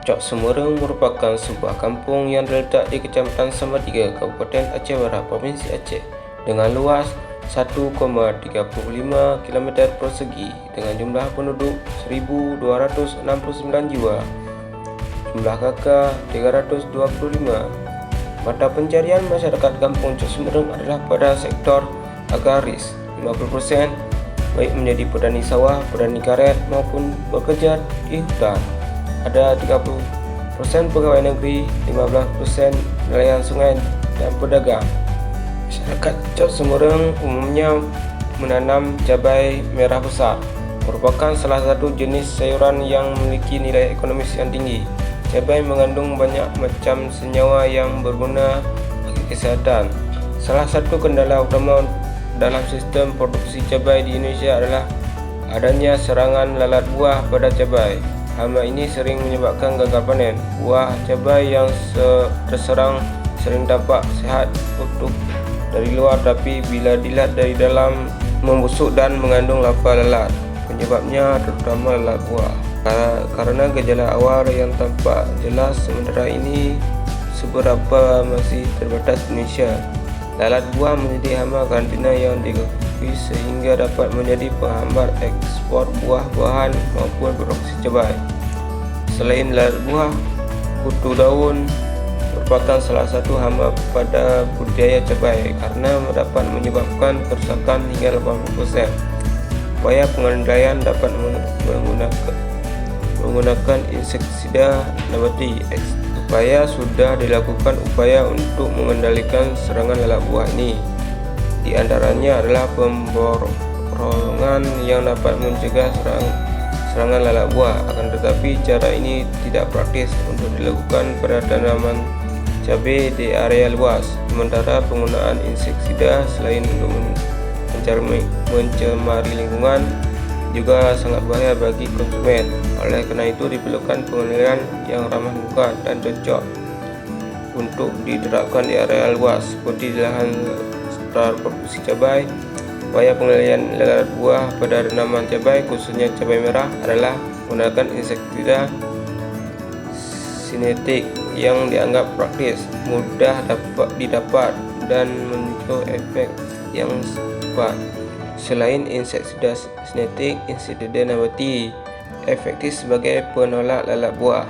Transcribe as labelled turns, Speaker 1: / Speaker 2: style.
Speaker 1: Cok Semerung merupakan sebuah kampung yang terletak di Kecamatan Samatiga, Kabupaten Aceh Barat, Provinsi Aceh, dengan luas 1,35 km persegi dengan jumlah penduduk 1.269 jiwa. Jumlah kakak 325. Mata pencarian masyarakat kampung Cok Semerung adalah pada sektor agraris 50%, baik menjadi petani sawah, petani karet maupun bekerja di hutan. Ada 30% pegawai negeri, 15% nelayan sungai dan pedagang. Masyarakat Cok Semerung umumnya menanam cabai merah besar, merupakan salah satu jenis sayuran yang memiliki nilai ekonomis yang tinggi. Cabai mengandung banyak macam senyawa yang berguna bagi kesehatan. Salah satu kendala utama dalam sistem produksi cabai di Indonesia adalah adanya serangan lalat buah pada cabai. Hama ini sering menyebabkan gagal panen. Buah cabai yang terserang sering tampak sehat utuh dari luar, tapi bila dilihat dari dalam membusuk dan mengandung larva lalat. Penyebabnya terutama lalat buah. Karena gejala awal yang tampak jelas, sementara ini seberapa masih terbatas di Indonesia. Lalat buah menjadi hama karantina yang digakui sehingga dapat menjadi penghambat ekspor buah-buahan maupun produksi cabai. Selain lalat buah, kutu daun merupakan salah satu hama pada budidaya cabai karena dapat menyebabkan kerusakan hingga 80%. Upaya pengendalian dapat menggunakan inseksida nabati. Sudah dilakukan upaya untuk mengendalikan serangan lalat buah ini. Di antaranya adalah pemborongan yang dapat mencegah serangan lalat buah. Akan tetapi cara ini tidak praktis untuk dilakukan pada tanaman cabai di area luas. Sementara penggunaan inseksida selain untuk mencemari lingkungan juga sangat bahaya bagi konsumen. Oleh karena itu diperlukan pengendalian yang ramah lingkungan dan cocok untuk diterapkan di area luas seperti di lahan sekitar produksi cabai. Upaya pengendalian lalat buah pada tanaman cabai, khususnya cabai merah, adalah menggunakan inseksida sintetik yang dianggap praktis, mudah didapat dan memiliki efek yang cepat. Selain inseksida sintetik, inseksida nabati efektif sebagai penolak lalat buah.